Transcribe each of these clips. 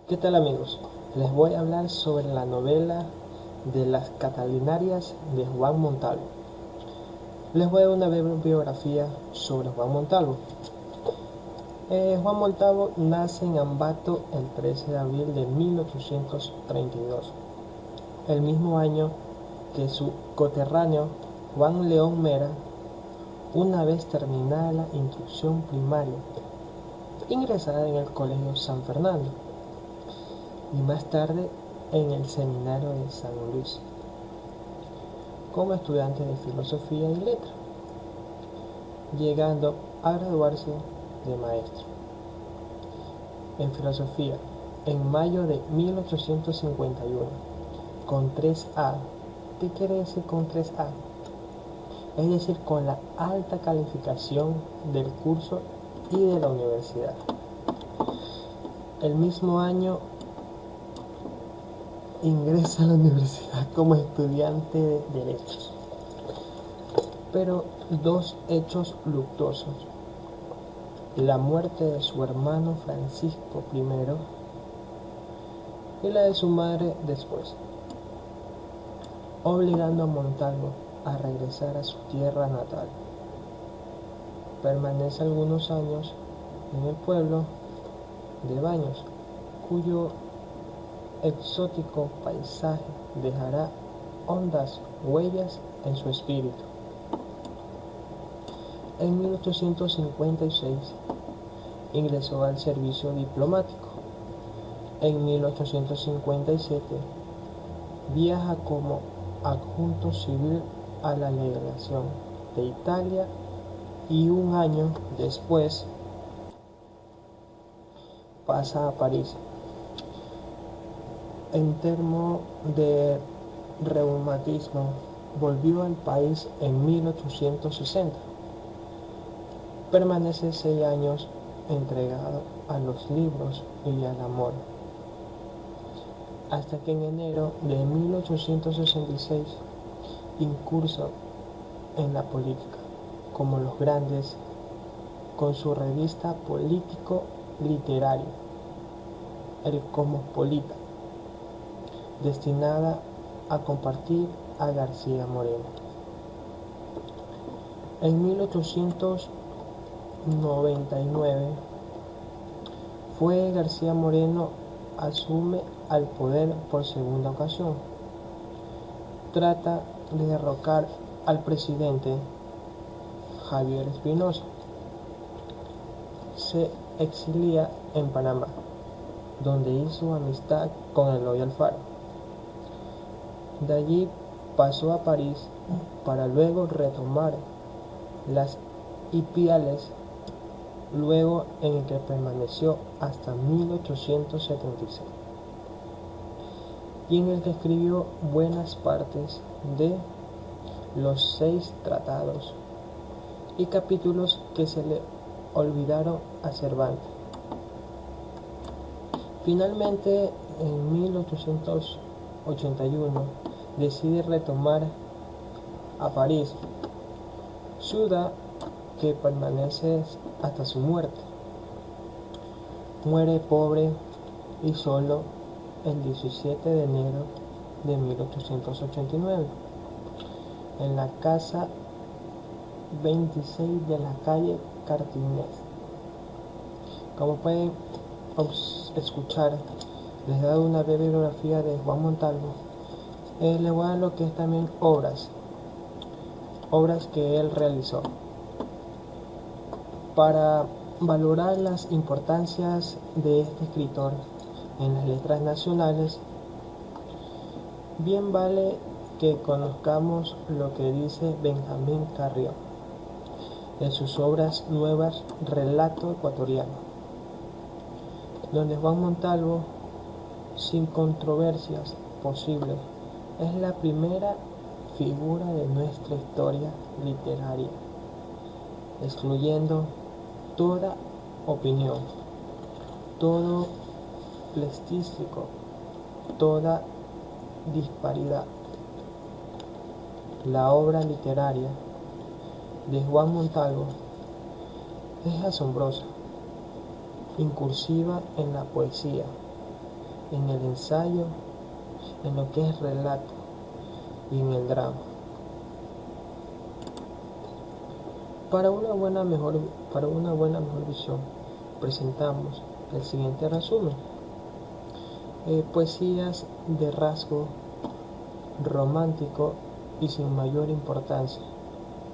¿Qué tal amigos? Les voy a hablar sobre la novela de las Catalinarias de Juan Montalvo. Les voy a dar una breve biografía sobre Juan Montalvo. Juan Montalvo nace en Ambato el 13 de abril de 1832, el mismo año que su coterráneo Juan León Mera, una vez terminada la instrucción primaria, ingresada en el Colegio San Fernando y más tarde en el Seminario de San Luis, como estudiante de Filosofía y Letras, llegando a graduarse de maestro en Filosofía en mayo de 1851, con 3A. ¿Qué quiere decir con 3A? Es decir, con la alta calificación del curso y de la universidad. El mismo año ingresa a la universidad como estudiante de Derechos. Pero dos hechos luctuosos: la muerte de su hermano Francisco primero y la de su madre después, obligando a Montalvo a regresar a su tierra natal. Permanece algunos años en el pueblo de Baños, cuyo exótico paisaje dejará hondas huellas en su espíritu. En 1856 ingresó al servicio diplomático. En 1857 viaja como adjunto civil a la legación de Italia y un año después pasa a París. Enfermo de reumatismo, volvió al país en 1860. Permanece 6 años entregado a los libros y al amor, hasta que en enero de 1866 incurso en la política, como los grandes, con su revista político-literaria, El Cosmopolita, destinada a compartir a García Moreno. En 1899 fue García Moreno asume al poder por segunda ocasión. Trata de derrocar al presidente Javier Espinosa. Se exilia en Panamá, donde hizo amistad con Eloy Alfaro. De allí pasó a París para luego retomar las Ipiales, luego en el que permaneció hasta 1876, y en el que escribió buenas partes de los 6 tratados y capítulos que se le olvidaron a Cervantes. Finalmente, en 1881, decide retomar a París, ciudad que permanece hasta su muerte. Muere pobre y solo el 17 de enero de 1889 en la casa 26 de la calle Cartínez. Como pueden escuchar, les he dado una breve biografía de Juan Montalvo. Les voy a dar lo que es también obras que él realizó. Para valorar las importancias de este escritor en las letras nacionales, bien vale que conozcamos lo que dice Benjamín Carrió en sus obras nuevas Relato Ecuatoriano, donde Juan Montalvo, sin controversias posibles, es la primera figura de nuestra historia literaria, excluyendo toda opinión, todo pleistístico, toda disparidad. La obra literaria de Juan Montalvo es asombrosa, incursiva en la poesía, en el ensayo, en lo que es relato y en el drama. Para una buena mejor visión, presentamos el siguiente resumen. Poesías de rasgo romántico y sin mayor importancia,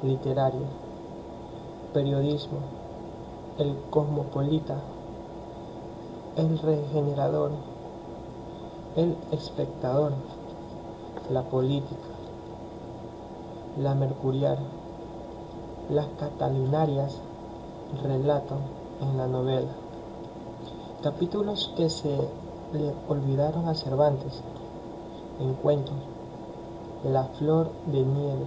literaria, periodismo, el cosmopolita, el regenerador, el espectador, la política, la mercurial, las catalinarias, relato en la novela. Capítulos que se le olvidaron a Cervantes, en cuentos, La flor de nieve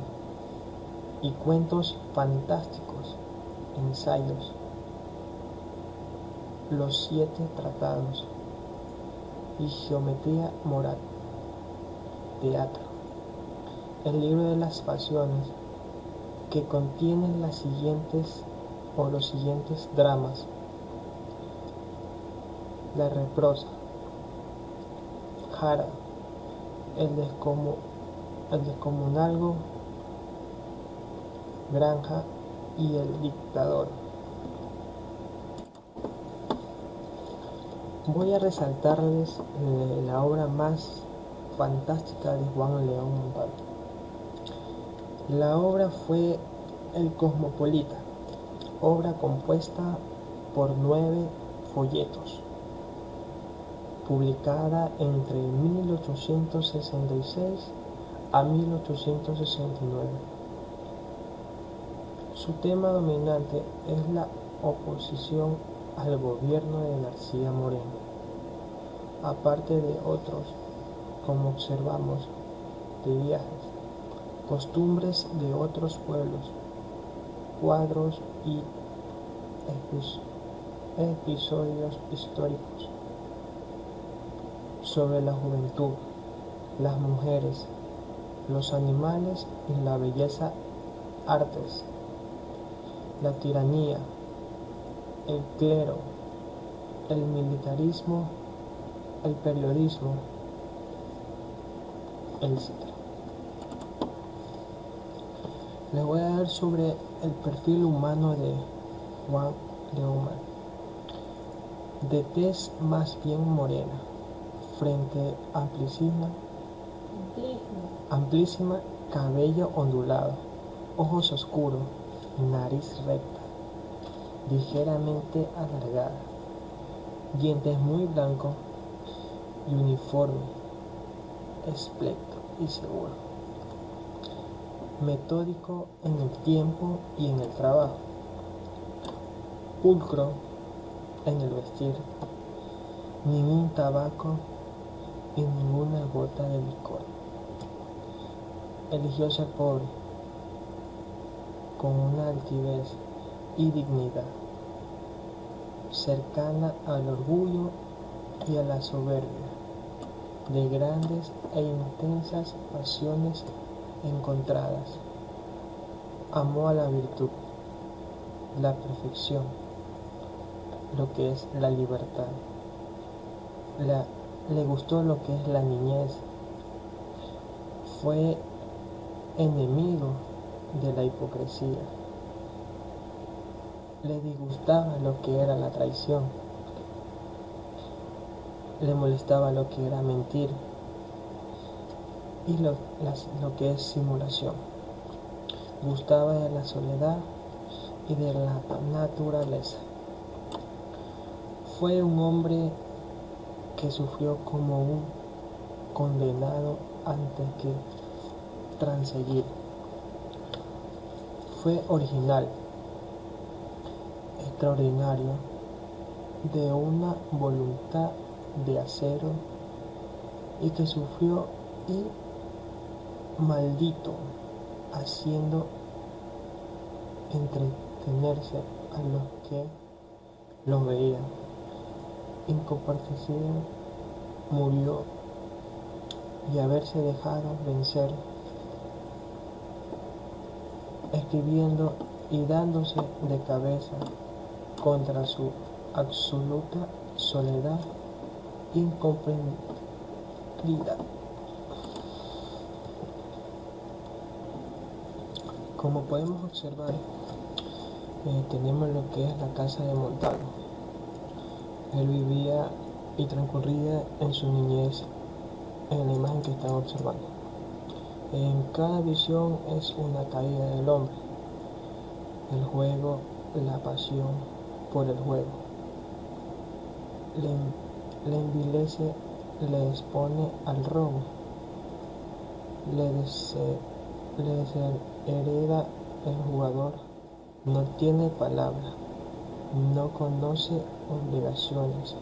y cuentos fantásticos, ensayos, Los 7 tratados y geometría moral, teatro, el libro de las pasiones, que contiene los siguientes dramas: La reprosa, Jara, el descomunalgo, Granja y el dictador. Voy a resaltarles la obra más fantástica de Juan León Montalvo. La obra fue El Cosmopolita, obra compuesta por 9 folletos, publicada entre 1866 a 1869. Su tema dominante es la oposición al gobierno de García Moreno, aparte de otros, como observamos, de viajes, costumbres de otros pueblos, cuadros y episodios históricos sobre la juventud, las mujeres, los animales y la belleza, artes, la tiranía, el clero, el militarismo, el periodismo, etc. Les voy a dar sobre el perfil humano de Juan León, de tez más bien morena, frente amplísima, cabello ondulado, ojos oscuros, nariz recta, ligeramente alargada, dientes muy blancos y uniforme, esbelto y seguro, metódico en el tiempo y en el trabajo, pulcro en el vestir, ningún tabaco y ninguna gota de licor. Eligió ser pobre, con una altivez y dignidad cercana al orgullo y a la soberbia, de grandes e intensas pasiones encontradas. Amó a la virtud, la perfección, lo que es la libertad. Le gustó lo que es la niñez. Fue enemigo de la hipocresía. Le disgustaba lo que era la traición. Le molestaba lo que era mentir y lo que es simulación. Gustaba de la soledad y de la naturaleza. Fue un hombre que sufrió como un condenado antes que transeguir. Fue original, extraordinario, de una voluntad de acero, y que sufrió y maldito, haciendo entretenerse a los que lo veían. Incomparecido murió, y haberse dejado vencer, escribiendo y dándose de cabeza contra su absoluta soledad incomprendida. Como podemos observar, tenemos lo que es la casa de Montalvo. Él vivía y transcurría en su niñez en la imagen que están observando. En cada visión es una caída del hombre, el juego, la pasión por el juego. Le envilece, le expone al robo, le deshereda el jugador, no tiene palabra, no conoce obligaciones,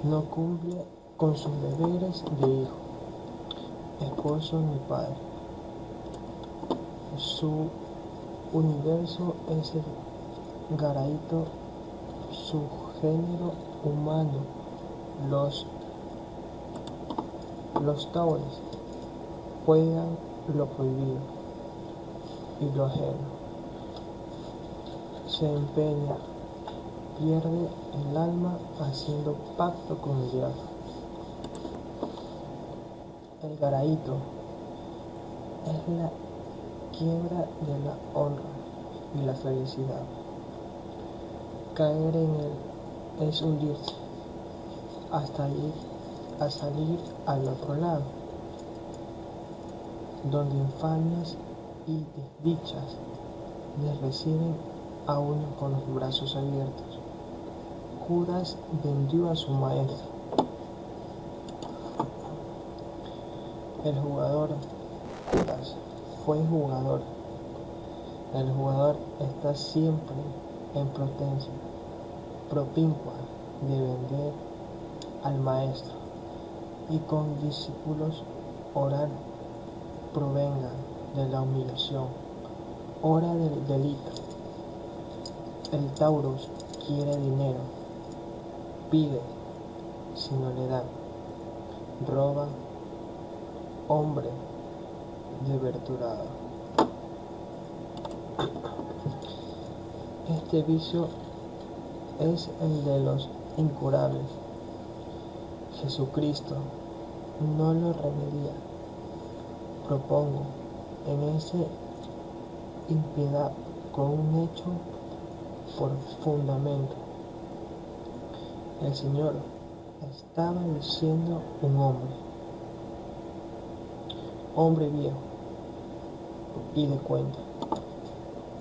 no cumple con sus deberes de hijo, esposo ni padre. Su universo es el garaíto, su género humano, los taures juegan lo prohibido y lo ajeno. Se empeña, pierde el alma haciendo pacto con el diablo. El garaíto es la quiebra de la honra y la felicidad. Caer en él es hundirse hasta ir a salir al otro lado, donde infamias y desdichas le reciben a uno con los brazos abiertos. Judas vendió a su maestro. El jugador, Judas, fue jugador. El jugador está siempre en potencia, propincua de vender al maestro, y con discípulos orar provenga de la humillación, hora del delito. El Taurus quiere dinero, pide si no le dan, roba, hombre desventurado. Este vicio es el de los incurables. Jesucristo no lo remedia. Propongo en ese impiedad con un hecho por fundamento. El Señor estaba diciendo un hombre viejo y de cuenta,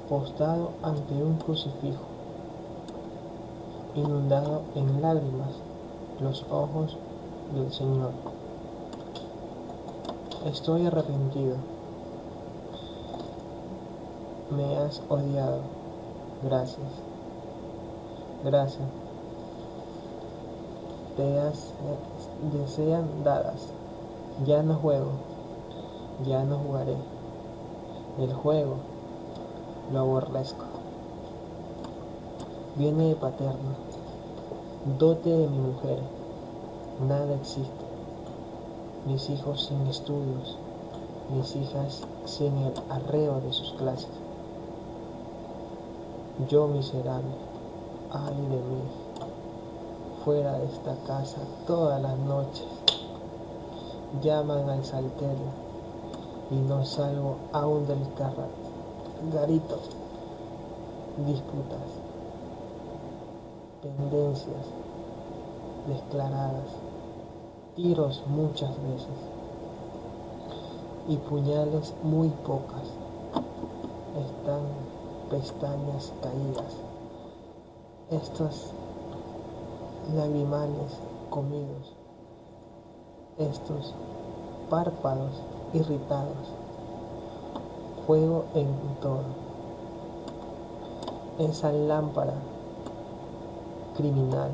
postado ante un crucifijo, inundado en lágrimas los ojos del Señor. Estoy arrepentido, me has odiado, gracias, desean dadas, ya no juego, ya no jugaré, el juego lo aborrezco. Viene de paterno, dote de mi mujer, nada existe, mis hijos sin estudios, mis hijas sin el arreo de sus clases. Yo miserable, ay de mí, fuera de esta casa todas las noches, llaman al salterio y no salgo aún del garito, disputas, pendencias declaradas, tiros muchas veces y puñales muy pocas. Están pestañas caídas, estos lagrimales comidos, estos párpados irritados, juego en todo. Esa lámpara criminal,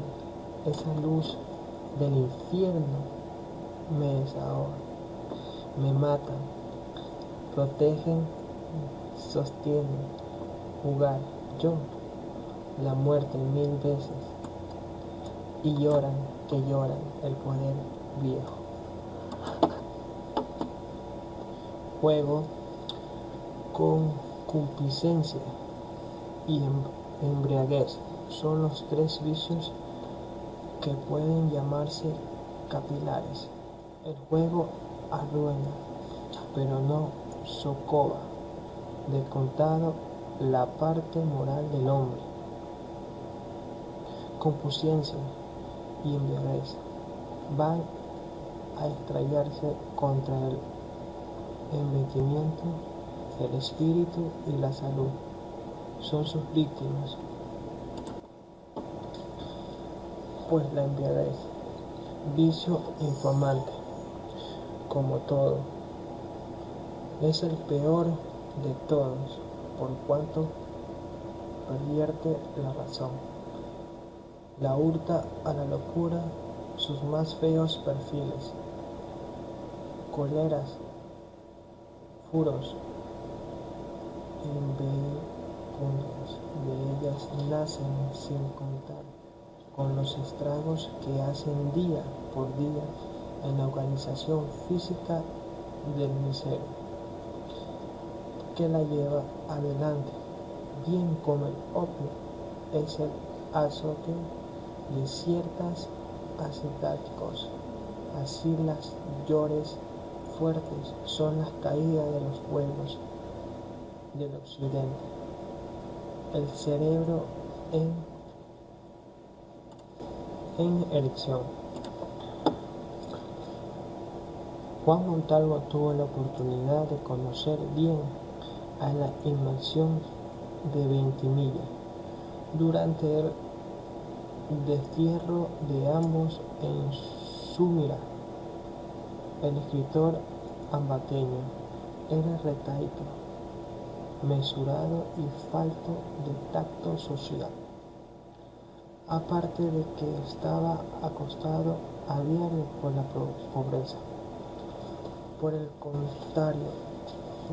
esa luz del infierno me desahoga, me matan, protegen, sostienen, jugar yo, la muerte 1000 veces, y lloran el poder viejo. Juego con concupiscencia y embriaguez son los 3 vicios que pueden llamarse capilares. El juego arruina, pero no socava de contado la parte moral del hombre. Confuciencia y embriaguez van a estrellarse contra el envejecimiento, el espíritu y la salud. Son sus víctimas, pues la embriaguez, vicio infamante, como todo, es el peor de todos, por cuanto pervierte la razón, la hurta a la locura sus más feos perfiles, cóleras, furos, iracundias de ellas nacen sin contar con los estragos que hacen día por día en la organización física del misero, que la lleva adelante, bien como el opio es el azote de ciertas acetaticos, así las llores fuertes son las caídas de los pueblos del occidente. El cerebro en erección. Juan Montalvo tuvo la oportunidad de conocer bien a la inmersión de Ventimiglia durante el destierro de ambos en Zúñiga. El escritor ambateño era retahíco, mesurado y falto de tacto social, aparte de que estaba acostado a diario por la pobreza. Por el contrario,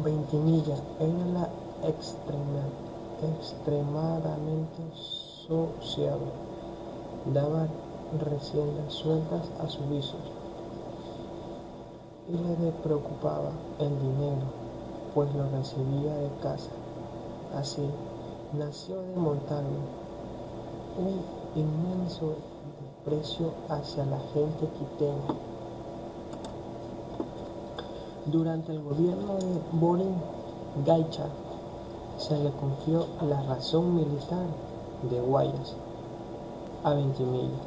Ventimiglia era extremadamente sociable, daba riendas sueltas a sus vicios y le preocupaba el dinero, pues lo recibía de casa. Así nació de Montalvo un inmenso desprecio hacia la gente quiteña. Durante el gobierno de Borin Gaicha se le confió la razón militar de Guayas a Ventimiglia.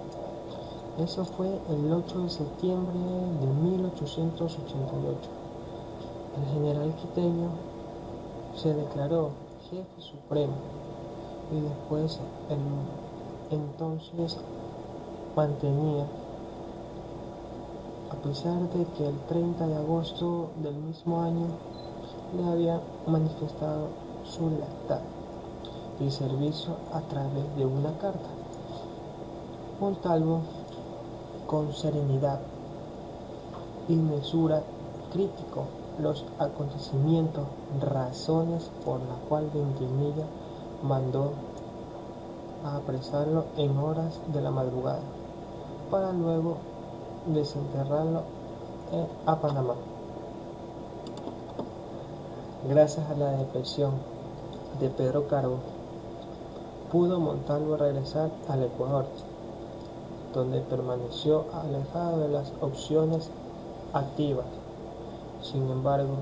Eso fue el 8 de septiembre de 1888. El general quiteño se declaró jefe supremo y después entonces mantenía, a pesar de que el 30 de agosto del mismo año le había manifestado su lealtad y servicio a través de una carta. Montalvo, con serenidad y mesura, criticó los acontecimientos, razones por la cual Ventimiglia mandó a apresarlo en horas de la madrugada para luego desenterrarlo a Panamá. Gracias a la depresión de Pedro Carbo, pudo Montalvo regresar al Ecuador, donde permaneció alejado de las opciones activas. Sin embargo,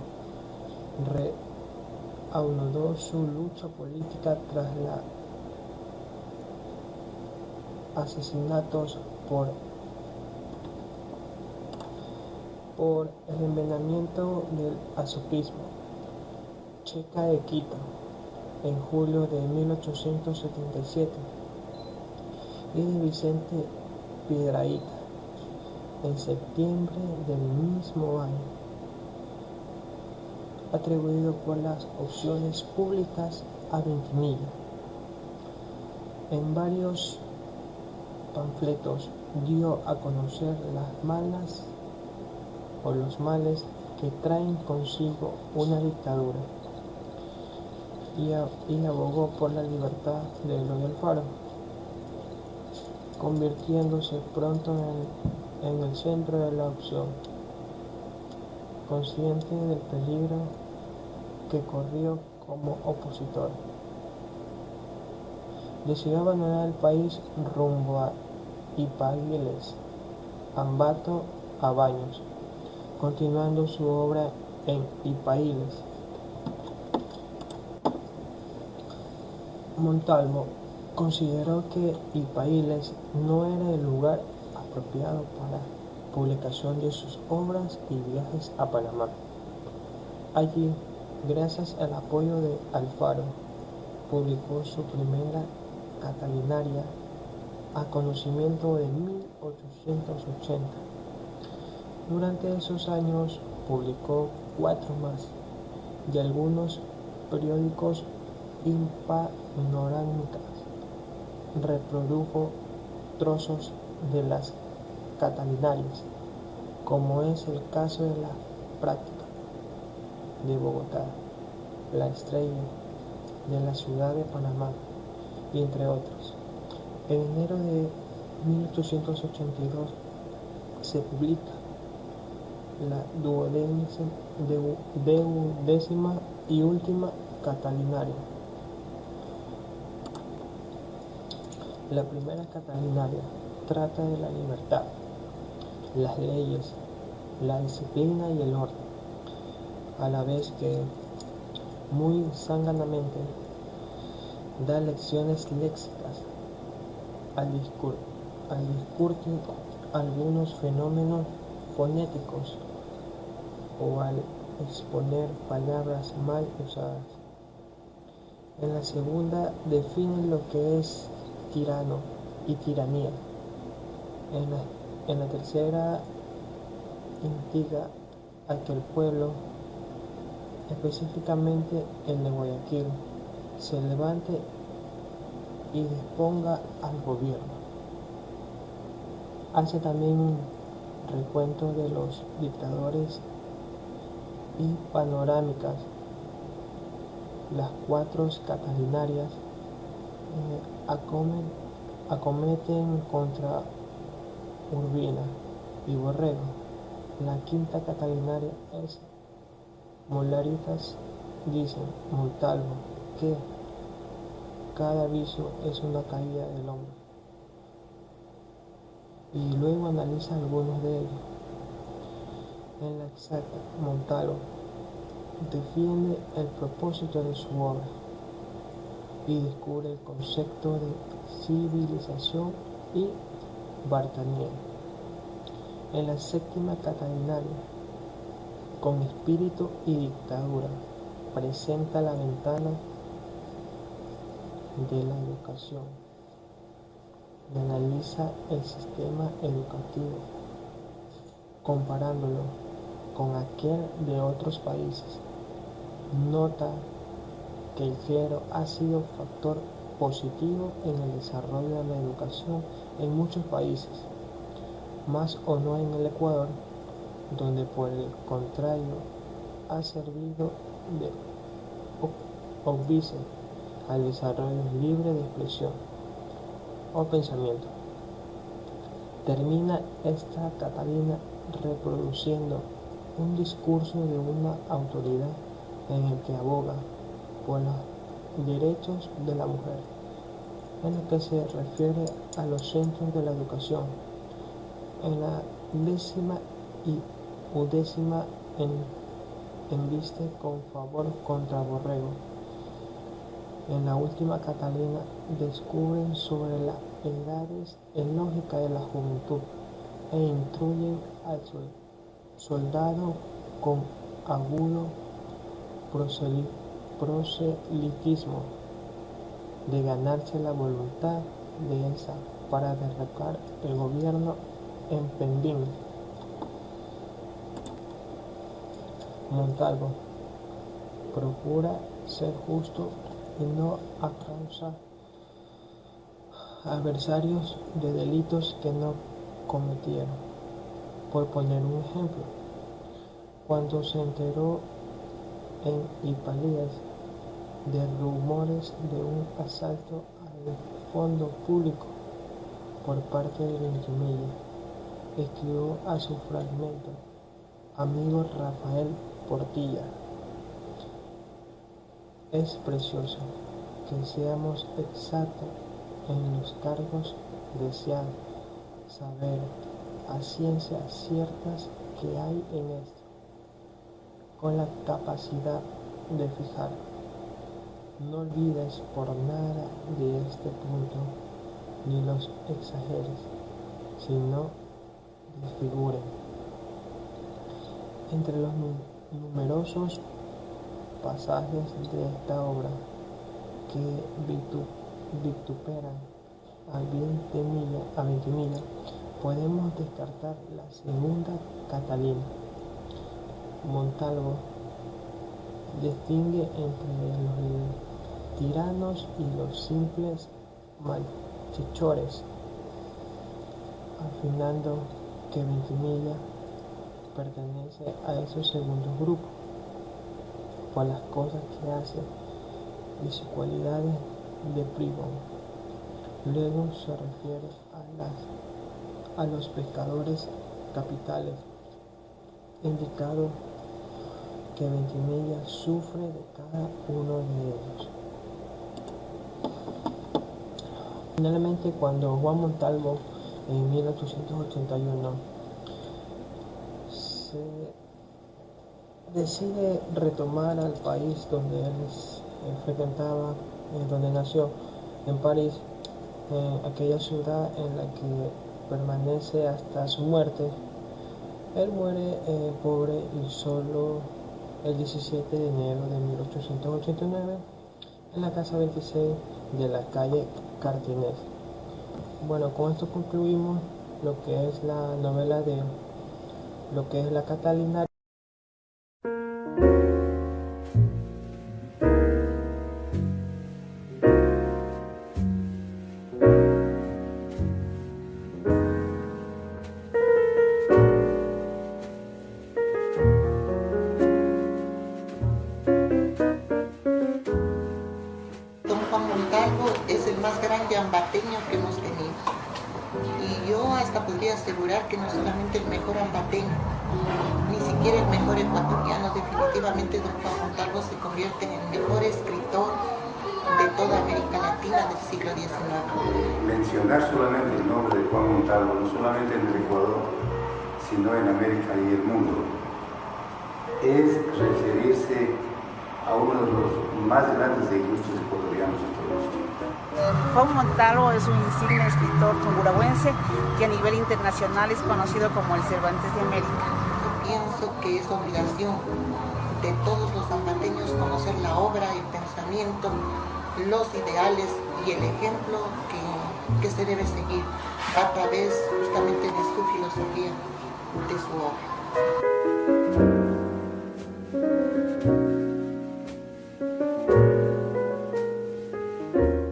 reanudó su lucha política tras los asesinatos por el envenenamiento del azopismo Checa de Quito en julio de 1877 y de Vicente Piedrahíta en septiembre del mismo año, atribuido por las opciones públicas a Ventimiglia. En varios panfletos dio a conocer los males que traen consigo una dictadura y abogó por la libertad de Eloy Alfaro, convirtiéndose pronto en el centro de la opción. Consciente del peligro que corrió como opositor, decidió abandonar el país rumbo a Ipaíles, Ambato a Baños, continuando su obra en Ipaíles. Montalvo consideró que Ipaíles no era el lugar apropiado para publicación de sus obras y viajes a Panamá. Allí, gracias al apoyo de Alfaro, publicó su primera Catalinaria a conocimiento de 1880. Durante esos años publicó 4 más y algunos periódicos y panorámicas. Reprodujo trozos de las Catalinarias, como es el caso de la Práctica de Bogotá, La Estrella de la ciudad de Panamá, y entre otros. En enero de 1882 se publica la duodécima y última Catalinaria. La primera Catalinaria trata de la libertad, las leyes, la disciplina y el orden, a la vez que muy zánganamente da lecciones léxicas al discurrir algunos fenómenos fonéticos o al exponer palabras mal usadas. En la segunda define lo que es tirano y tiranía. En la tercera instiga a que el pueblo, específicamente el de Guayaquil, se levante y disponga al gobierno. Hace también un recuento de los dictadores y panorámicas. Las 4 Catalinarias acometen contra Urbina y Borrego. La quinta Catalinaria es Molaritas, dicen Montalvo, que cada vicio es una caída del hombre, y luego analiza algunos de ellos. En la exacta, Montalvo defiende el propósito de su obra y descubre el concepto de civilización y bartanía. En la séptima Catalinaria, con espíritu y dictadura, presenta la ventana de la educación y analiza el sistema educativo, comparándolo con aquel de otros países. Nota que el clero ha sido factor positivo en el desarrollo de la educación en muchos países, más o no en el Ecuador, donde por el contrario ha servido de óbice al desarrollo libre de expresión o pensamiento. Termina esta Catalina reproduciendo un discurso de una autoridad en el que aboga por los derechos de la mujer, en lo que se refiere a los centros de la educación. En la 10ª y 11ª embiste con favor contra Borrego. En la última Catalina descubren sobre las edades en lógica de la juventud e instruyen al soldado con agudo proselitismo de ganarse la voluntad de esa para derrocar el gobierno en Pendín. Montalvo procura ser justo y no causa adversarios de delitos que no cometieron. Por poner un ejemplo, cuando se enteró en Ipaíles de rumores de un asalto al fondo público por parte de Ventimiglia, escribió a su fragmento amigo Rafael Portilla: es precioso que seamos exactos en los cargos deseados saber a ciencias ciertas que hay en esto, con la capacidad de fijar. No olvides por nada de este punto, ni los exageres, sino desfiguren. Entre los numerosos pasajes de esta obra que vituperan a Ventimiglia, podemos descartar la segunda Catalina. Montalvo distingue entre los tiranos y los simples malhechores, afinando que Ventimiglia pertenece a esos segundos grupos por las cosas que hace y sus cualidades de bribón. Luego se refiere a los pescadores capitales, indicado que Ventimiglia sufre de cada uno de ellos. Finalmente, cuando Juan Montalvo en 1881 se decide retomar al país donde él frecuentaba, donde nació, en París, aquella ciudad en la que permanece hasta su muerte. Él muere pobre y solo el 17 de enero de 1889 en la casa 26 de la calle Cartines. Bueno, con esto concluimos lo que es la novela de lo que es la Catalina. Es el más grande ambateño que hemos tenido, y yo hasta podría asegurar que no solamente el mejor ambateño, ni siquiera el mejor ecuatoriano. Definitivamente don Juan Montalvo se convierte en el mejor escritor de toda América Latina del siglo XIX. Mencionar solamente el nombre de Juan Montalvo, no solamente en el Ecuador, sino en América y el mundo, es referirse a uno de los más grandes e ilustres ecuatorianos de todos los tiempos. Juan Montalvo es un insigne escritor tungurahüense que a nivel internacional es conocido como el Cervantes de América. Pienso que es obligación de todos los ambateños conocer la obra, el pensamiento, los ideales y el ejemplo que se debe seguir a través justamente de su filosofía, de su obra.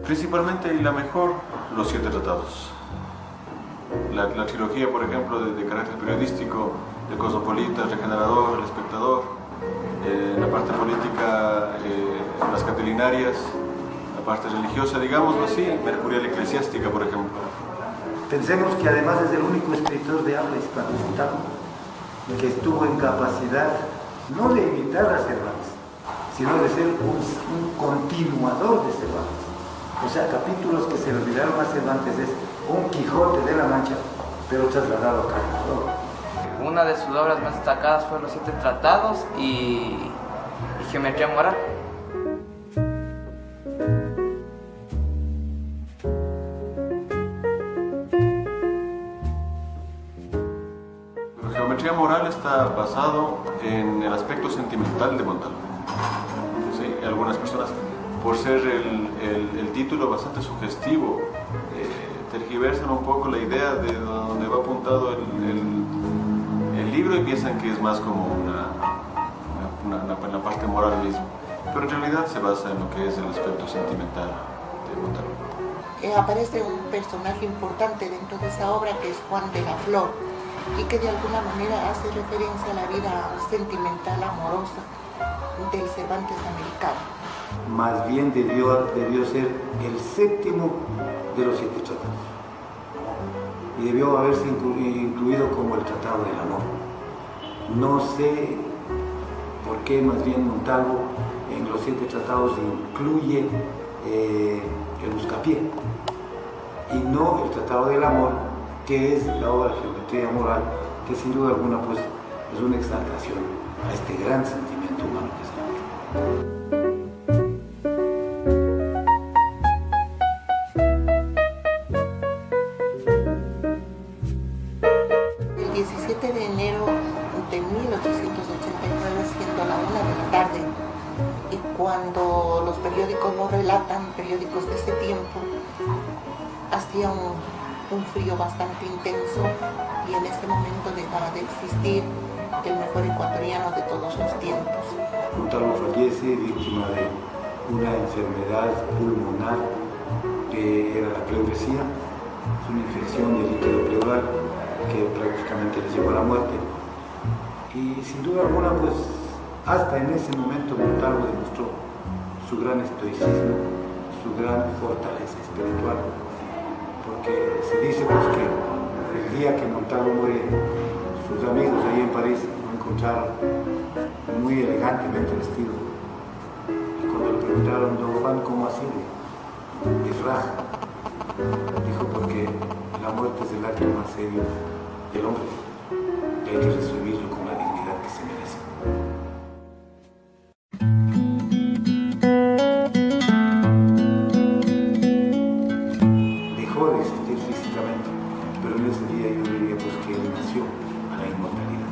Principalmente y la mejor, los 7 tratados. La trilogía, por ejemplo, de carácter periodístico, de Cosmopolita, Regenerador, El Espectador, la parte política, las Catilinarias, la parte religiosa, digámoslo así, Mercurial Eclesiástica, por ejemplo. Pensemos que además es el único escritor de habla hispanoamericana que estuvo en capacidad no de imitar a Cervantes, sino de ser un continuador de Cervantes. O sea, capítulos que se le olvidaron a Cervantes es un Quijote de la Mancha, pero trasladado acá al Ecuador. Una de sus obras más destacadas fue Los 7 Tratados y Geometría Moral. La Geometría Moral está basado en el aspecto sentimental de Montalvo. Sí, algunas personas, por ser el título bastante sugestivo, tergiversan un poco la idea de donde va apuntado el libro y piensan que es más como una parte moral mismo. Pero en realidad se basa en lo que es el aspecto sentimental de Montalvo. Aparece un personaje importante dentro de esa obra que es Juan de la Flor, y que de alguna manera hace referencia a la vida sentimental, amorosa del Cervantes americano. Más bien debió ser el 7º de los 7 tratados. Y debió haberse incluido como el Tratado del Amor. No sé por qué más bien Montalvo en los 7 tratados incluye el Buscapié y no el Tratado del Amor, que es la obra Geometría Moral, que sin duda alguna pues, es una exaltación a este gran sentimiento humano que es el amor. El 17 de enero de 1889, siendo la 1 de la tarde, y cuando los periódicos lo relatan, periódicos de ese tiempo, hacía un frío bastante intenso y en ese momento dejaba de existir el mejor ecuatoriano de todos los tiempos. Montalvo fallece víctima de una enfermedad pulmonar que era la pleuresía, es una infección del líquido pleural que prácticamente le llevó a la muerte. Y sin duda alguna, pues hasta en ese momento Montalvo demostró su gran estoicismo, su gran fortaleza espiritual, porque se dice pues, que el día que Montalvo muere, sus amigos ahí en París lo encontraron muy elegantemente vestido, y cuando le preguntaron: don Juan, ¿cómo así de fraja? Dijo: porque la muerte es el acto más serio del hombre, y hay que recibirlo con la dignidad que se merece. Dejó de existir físicamente, pero en ese día yo diría pues que él nació a la inmortalidad.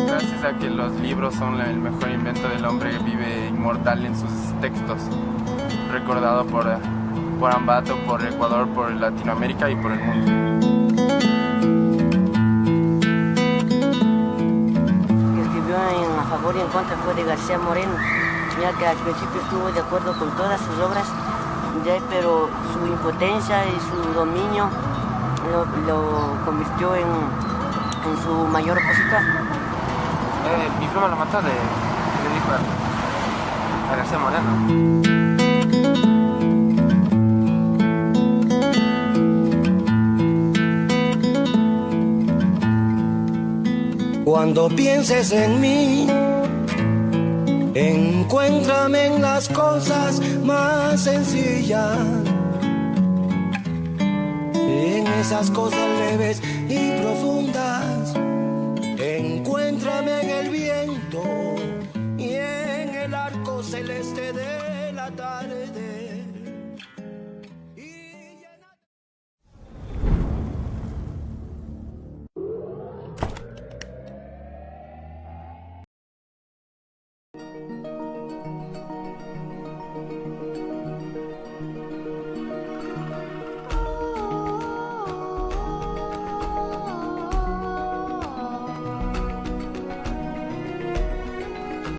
Gracias a que los libros son el mejor invento del hombre, vive inmortal en sus textos, recordado por Ambato, por Ecuador, por Latinoamérica y por el mundo. Escribió a favor y en contra fue de García Moreno, ya que al principio estuvo de acuerdo con todas sus obras, pero su impotencia y su dominio lo convirtió en su mayor opositor. Mi primo lo mató, le dijo a García Moreno. Cuando pienses en mí, encuéntrame en las cosas más sencillas, en esas cosas leves y profundas. Encuéntrame en el viento